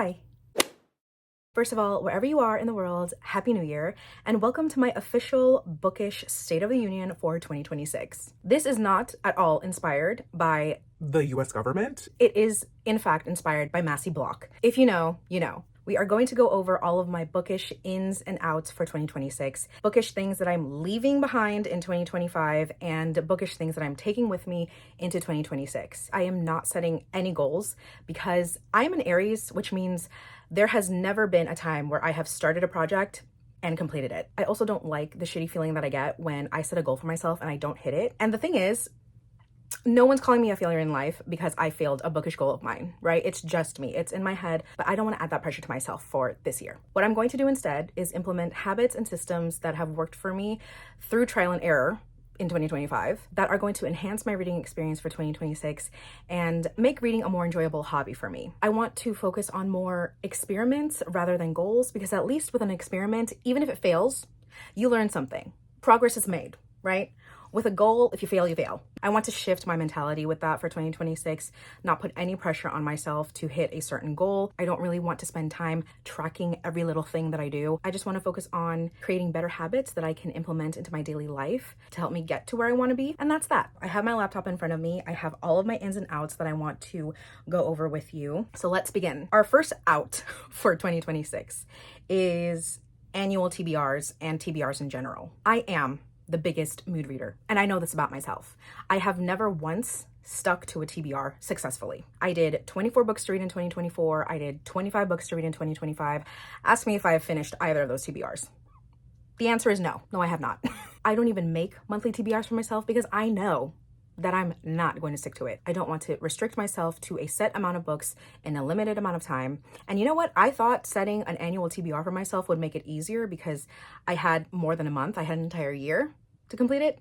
Hi. First of all, wherever you are in the world, Happy New Year, and welcome to my official bookish State of the Union for 2026. This is not at all inspired by the US government. It is, in fact, inspired by Massey Block. If you know, you know. We are going to go over all of my bookish ins and outs for 2026, bookish things that I'm leaving behind in 2025, and bookish things that I'm taking with me into 2026. I am not setting any goals because I am an Aries, which means there has never been a time where I have started a project and completed it. I also don't like the shitty feeling that I get when I set a goal for myself and I don't hit it. And the thing is, no one's calling me a failure in life because I failed a bookish goal of mine, right? It's just me. It's in my head, but I don't want to add that pressure to myself for this year. What I'm going to do instead is implement habits and systems that have worked for me through trial and error in 2025 that are going to enhance my reading experience for 2026 and make reading a more enjoyable hobby for me. I want to focus on more experiments rather than goals because at least with an experiment, even if it fails, you learn something. Progress is made, right? With a goal, if you fail, you fail. I want to shift my mentality with that for 2026, not put any pressure on myself to hit a certain goal. I don't really want to spend time tracking every little thing that I do. I just want to focus on creating better habits that I can implement into my daily life to help me get to where I want to be. And that's that. I have my laptop in front of me. I have all of my ins and outs that I want to go over with you. So let's begin. Our first out for 2026 is annual TBRs and TBRs in general. I am the biggest mood reader. And I know this about myself. I have never once stuck to a TBR successfully. I did 24 books to read in 2024. I did 25 books to read in 2025. Ask me if I have finished either of those TBRs. The answer is no. No, I have not. I don't even make monthly TBRs for myself because I know that I'm not going to stick to it. I don't want to restrict myself to a set amount of books in a limited amount of time. And you know what? I thought setting an annual TBR for myself would make it easier because I had more than a month. I had an entire year to complete it.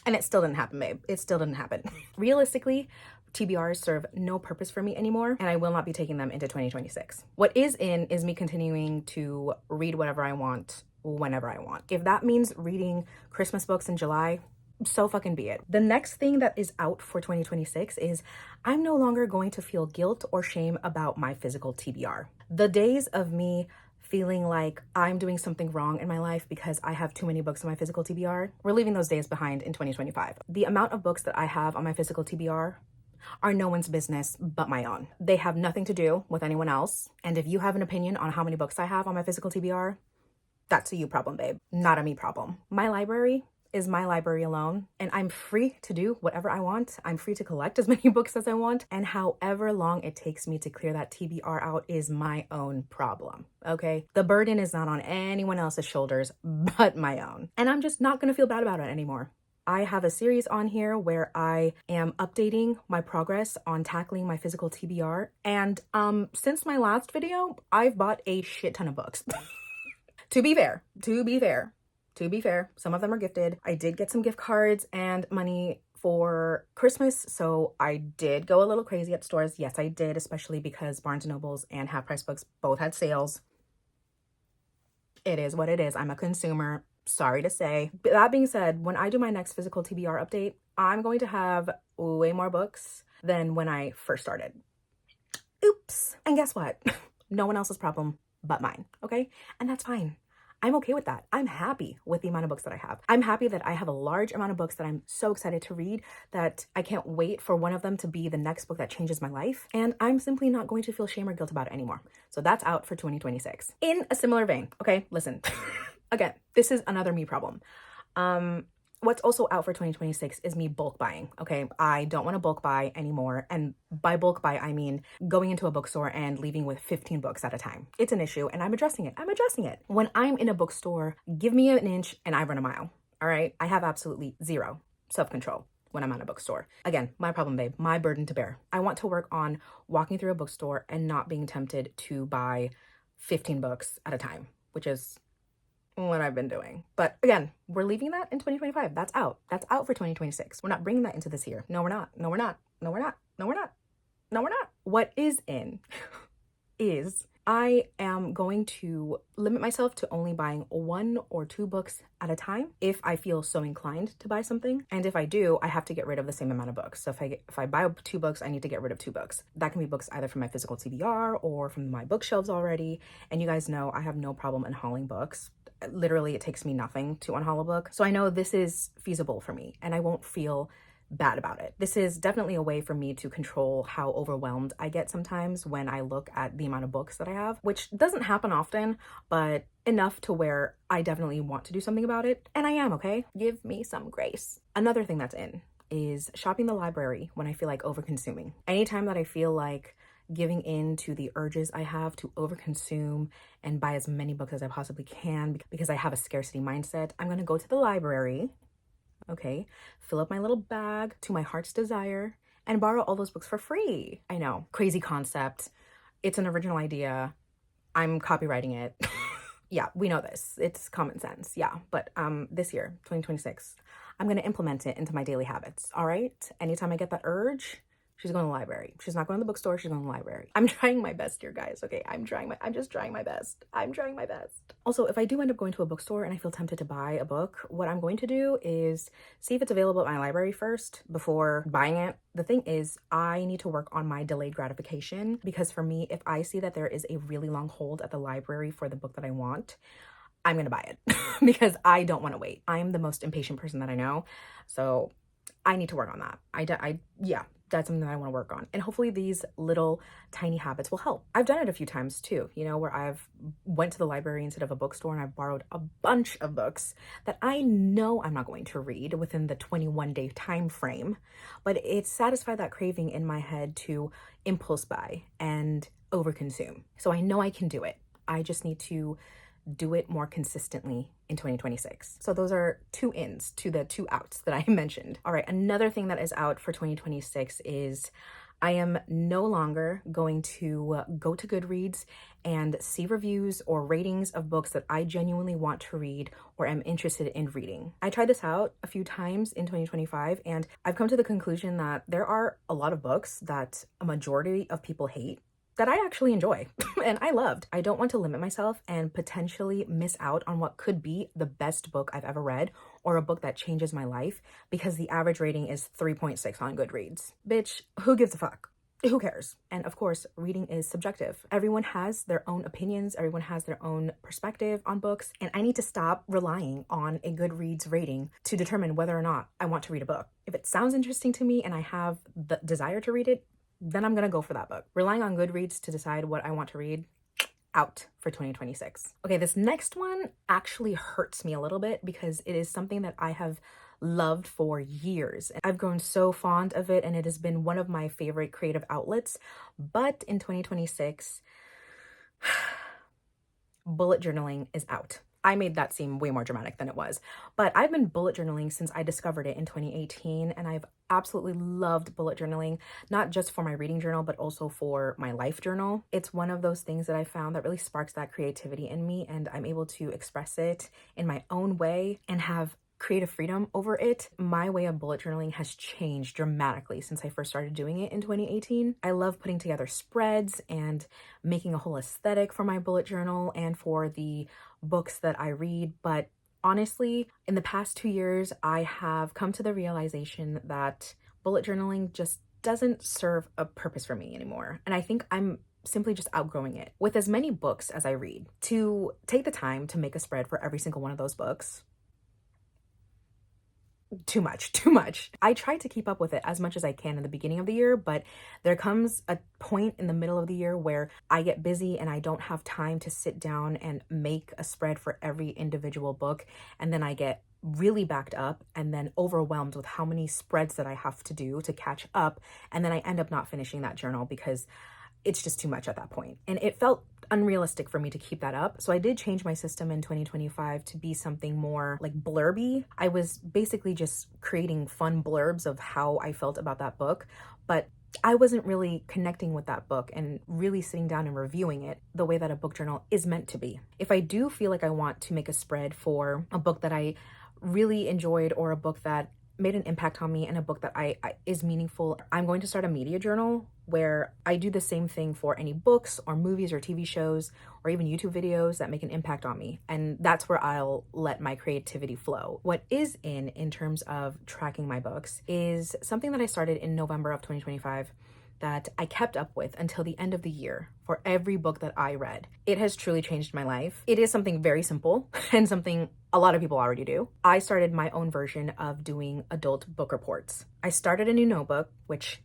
And it still didn't happen, babe. It still didn't happen. Realistically, TBRs serve no purpose for me anymore, and I will not be taking them into 2026. What is in is me continuing to read whatever I want, whenever I want. If that means reading Christmas books in July, so fucking be it. The next thing that is out for 2026 is I'm no longer going to feel guilt or shame about my physical TBR. The days of me feeling like I'm doing something wrong in my life because I have too many books on my physical TBR, we're leaving those days behind in 2025. The amount of books that I have on my physical TBR are no one's business but my own. They have nothing to do with anyone else. And if you have an opinion on how many books I have on my physical TBR, that's a you problem, babe, not a me problem. My library is my library alone, and I'm free to do whatever I want. I'm free to collect as many books as I want, and however long it takes me to clear that TBR out is my own problem, okay? The burden is not on anyone else's shoulders but my own, and I'm just not gonna feel bad about it anymore. I have a series on here where I am updating my progress on tackling my physical TBR, and since my last video, I've bought a shit ton of books. To be fair, some of them are gifted. I did get some gift cards and money for Christmas, so I did go a little crazy at stores. Yes, I did, especially because Barnes & Nobles and Half Price Books both had sales. It is what it is. I'm a consumer, sorry to say. But that being said, when I do my next physical TBR update, I'm going to have way more books than when I first started. Oops. And guess what? No one else's problem but mine, okay? And that's fine. I'm okay with that. I'm happy with the amount of books that I have. I'm happy that I have a large amount of books that I'm so excited to read that I can't wait for one of them to be the next book that changes my life. And I'm simply not going to feel shame or guilt about it anymore. So that's out for 2026. In a similar vein, okay, listen, again, this is another me problem. What's also out for 2026 is me bulk buying, okay? I don't want to bulk buy anymore. And by bulk buy, I mean going into a bookstore and leaving with 15 books at a time. It's an issue and I'm addressing it. When I'm in a bookstore, give me an inch and I run a mile, all right? I have absolutely zero self-control when I'm at a bookstore. Again, my problem, babe, my burden to bear. I want to work on walking through a bookstore and not being tempted to buy 15 books at a time, which is what I've been doing. But again, we're leaving that in 2025. That's out for 2026. We're not bringing that into this year. No, we're not. What is in is I am going to limit myself to only buying 1 or 2 books at a time if I feel so inclined to buy something. And if I do, I have to get rid of the same amount of books. So if I buy 2 books, I need to get rid of 2 books. That can be books either from my physical TBR or from my bookshelves already. And you guys know I have no problem unhauling books. Literally, it takes me nothing to unhaul a book. So I know this is feasible for me and I won't feel bad about it. This is definitely a way for me to control how overwhelmed I get sometimes when I look at the amount of books that I have, which doesn't happen often, but enough to where I definitely want to do something about it. And I am, okay? Give me some grace. Another thing that's in is shopping the library when I feel like overconsuming. Anytime that I feel like giving in to the urges I have to overconsume and buy as many books as I possibly can because I have a scarcity mindset, I'm gonna go to the library, okay, fill up my little bag to my heart's desire and borrow all those books for free. I know, crazy concept. It's an original idea. I'm copywriting it. Yeah, we know this. It's common sense. Yeah, but this year, 2026, I'm going to implement it into my daily habits. All right? Anytime I get that urge, she's going to the library. She's not going to the bookstore. She's going to the library. I'm trying my best here, guys. Okay, I'm just trying my best. I'm trying my best. Also, if I do end up going to a bookstore and I feel tempted to buy a book, what I'm going to do is see if it's available at my library first before buying it. The thing is, I need to work on my delayed gratification because for me, if I see that there is a really long hold at the library for the book that I want, I'm going to buy it because I don't want to wait. I'm the most impatient person that I know. So I need to work on that. Yeah, that's something that I want to work on. And hopefully these little tiny habits will help. I've done it a few times too, you know, where I've went to the library instead of a bookstore and I've borrowed a bunch of books that I know I'm not going to read within the 21-day time frame, but it satisfied that craving in my head to impulse buy and overconsume. So I know I can do it. I just need to do it more consistently in 2026. So those are 2 ins to the 2 outs that I mentioned. All right, another thing that is out for 2026 is I am no longer going to go to Goodreads and see reviews or ratings of books that I genuinely want to read or am interested in reading. I tried this out a few times in 2025 and I've come to the conclusion that there are a lot of books that a majority of people hate that I actually enjoy and I loved. I don't want to limit myself and potentially miss out on what could be the best book I've ever read or a book that changes my life because the average rating is 3.6 on Goodreads. Bitch, who gives a fuck? Who cares? And of course, reading is subjective. Everyone has their own opinions. Everyone has their own perspective on books. And I need to stop relying on a Goodreads rating to determine whether or not I want to read a book. If it sounds interesting to me and I have the desire to read it, then I'm gonna go for that book. Relying on Goodreads to decide what I want to read, out for 2026. Okay, this next one actually hurts me a little bit because it is something that I have loved for years. I've grown so fond of it and it has been one of my favorite creative outlets. But in 2026, bullet journaling is out. I made that seem way more dramatic than it was, but I've been bullet journaling since I discovered it in 2018 and I've absolutely loved bullet journaling, not just for my reading journal, but also for my life journal. It's one of those things that I found that really sparks that creativity in me and I'm able to express it in my own way and have creative freedom over it. My way of bullet journaling has changed dramatically since I first started doing it in 2018. I love putting together spreads and making a whole aesthetic for my bullet journal and for the books that I read. But honestly, in the past 2 years, I have come to the realization that bullet journaling just doesn't serve a purpose for me anymore. And I think I'm simply just outgrowing it. With as many books as I read, to take the time to make a spread for every single one of those books, too much. I try to keep up with it as much as I can in the beginning of the year, but there comes a point in the middle of the year where I get busy and I don't have time to sit down and make a spread for every individual book. And then I get really backed up and then overwhelmed with how many spreads that I have to do to catch up. And then I end up not finishing that journal because it's just too much at that point. And it felt unrealistic for me to keep that up. So I did change my system in 2025 to be something more like blurby. I was basically just creating fun blurbs of how I felt about that book, but I wasn't really connecting with that book and really sitting down and reviewing it the way that a book journal is meant to be. If I do feel like I want to make a spread for a book that I really enjoyed or a book that made an impact on me and a book that I is meaningful, I'm going to start a media journal where I do the same thing for any books or movies or TV shows or even YouTube videos that make an impact on me. And that's where I'll let my creativity flow. What is in terms of tracking my books is something that I started in November of 2025 that I kept up with until the end of the year for every book that I read. It has truly changed my life. It is something very simple and something a lot of people already do. I started my own version of doing adult book reports. I started a new notebook, which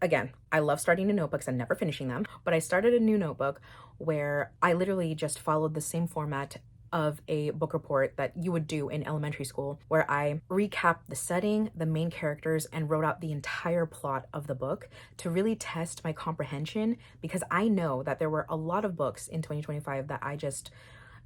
again, I love starting new notebooks and never finishing them, but I started a new notebook where I literally just followed the same format of a book report that you would do in elementary school, where I recapped the setting, the main characters, and wrote out the entire plot of the book to really test my comprehension, because I know that there were a lot of books in 2025 that I just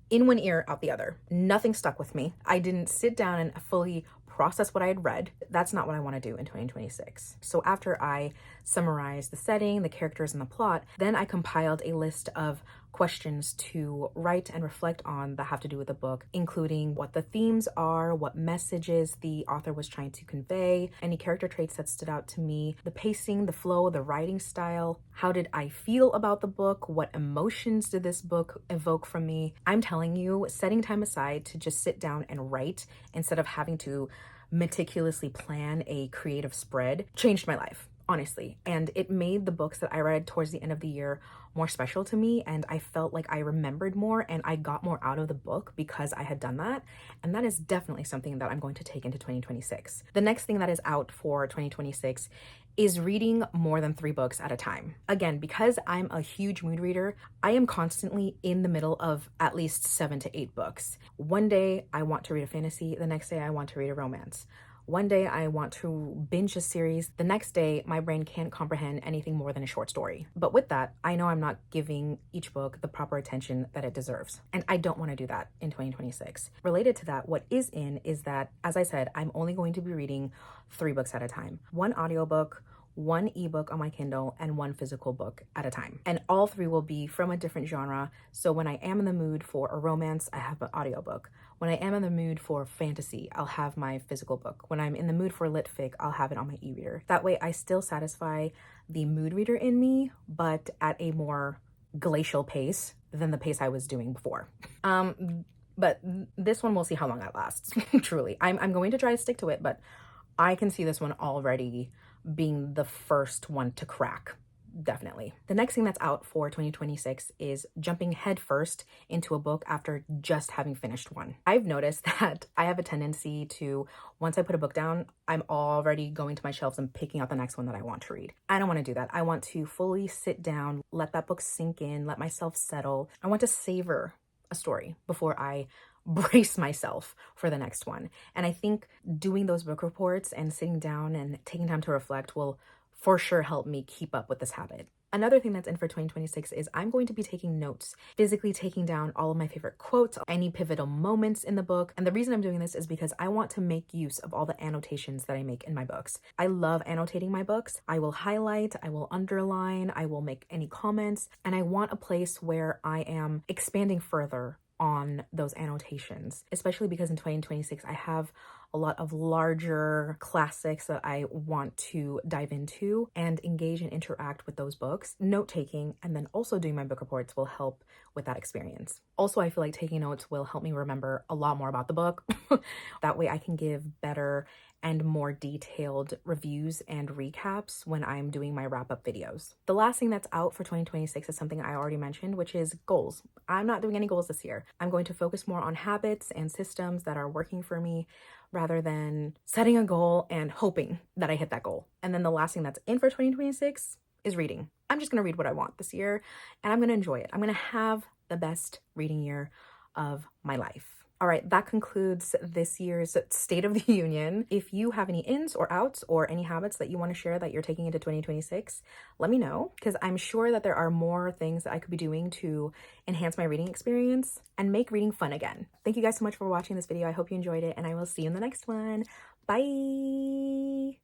in one ear, out the other. Nothing stuck with me. I didn't sit down and fully process what I had read. That's not what I want to do in 2026. So after I summarized the setting, the characters, and the plot, then I compiled a list of questions to write and reflect on that have to do with the book, including what the themes are, what messages the author was trying to convey, any character traits that stood out to me, the pacing, the flow, the writing style, how did I feel about the book, what emotions did this book evoke from me. I'm telling you, setting time aside to just sit down and write instead of having to meticulously plan a creative spread changed my life, honestly. And it made the books that I read towards the end of the year more special to me, and I felt like I remembered more and I got more out of the book because I had done that. And that is definitely something that I'm going to take into 2026. The next thing that is out for 2026 is reading more than 3 books at a time. Again, because I'm a huge mood reader, I am constantly in the middle of at least 7 to 8 books. One day I want to read a fantasy, the next day I want to read a romance. One day I want to binge a series, the next day my brain can't comprehend anything more than a short story. But with that, I know I'm not giving each book the proper attention that it deserves. And I don't want to do that in 2026. Related to that, what is that, as I said, I'm only going to be reading 3 books at a time. 1 audiobook, 1 ebook on my Kindle, and 1 physical book at a time. And all 3 will be from a different genre. So when I am in the mood for a romance, I have an audiobook. When I am in the mood for fantasy, I'll have my physical book. When I'm in the mood for lit fic, I'll have it on my e-reader. That way I still satisfy the mood reader in me, but at a more glacial pace than the pace I was doing before. But this one, we'll see how long that lasts. Truly, I'm going to try to stick to it, but I can see this one already being the first one to crack. Definitely. The next thing that's out for 2026 is jumping headfirst into a book after just having finished one. I've noticed that I have a tendency to, once I put a book down, I'm already going to my shelves and picking out the next one that I want to read. I don't want to do that. I want to fully sit down, let that book sink in, let myself settle. I want to savor a story before I brace myself for the next one. And I think doing those book reports and sitting down and taking time to reflect will for sure help me keep up with this habit. Another thing that's in for 2026 is I'm going to be taking notes, physically taking down all of my favorite quotes, any pivotal moments in the book. And the reason I'm doing this is because I want to make use of all the annotations that I make in my books. I love annotating my books. I will highlight, I will underline, I will make any comments, and I want a place where I am expanding further on those annotations, especially because in 2026 I have a lot of larger classics that I want to dive into and engage and interact with those books. Note taking and then also doing my book reports will help with that experience. Also, I feel like taking notes will help me remember a lot more about the book. That way I can give better and more detailed reviews and recaps when I'm doing my wrap-up videos. The last thing that's out for 2026 is something I already mentioned, which is goals. I'm not doing any goals this year. I'm going to focus more on habits and systems that are working for me rather than setting a goal and hoping that I hit that goal. And then the last thing that's in for 2026 is reading. I'm just going to read what I want this year and I'm going to enjoy it. I'm going to have the best reading year of my life. All right, that concludes this year's State of the Union. If you have any ins or outs or any habits that you want to share that you're taking into 2026, let me know, because I'm sure that there are more things that I could be doing to enhance my reading experience and make reading fun again. Thank you guys so much for watching this video. I hope you enjoyed it, and I will see you in the next one. Bye.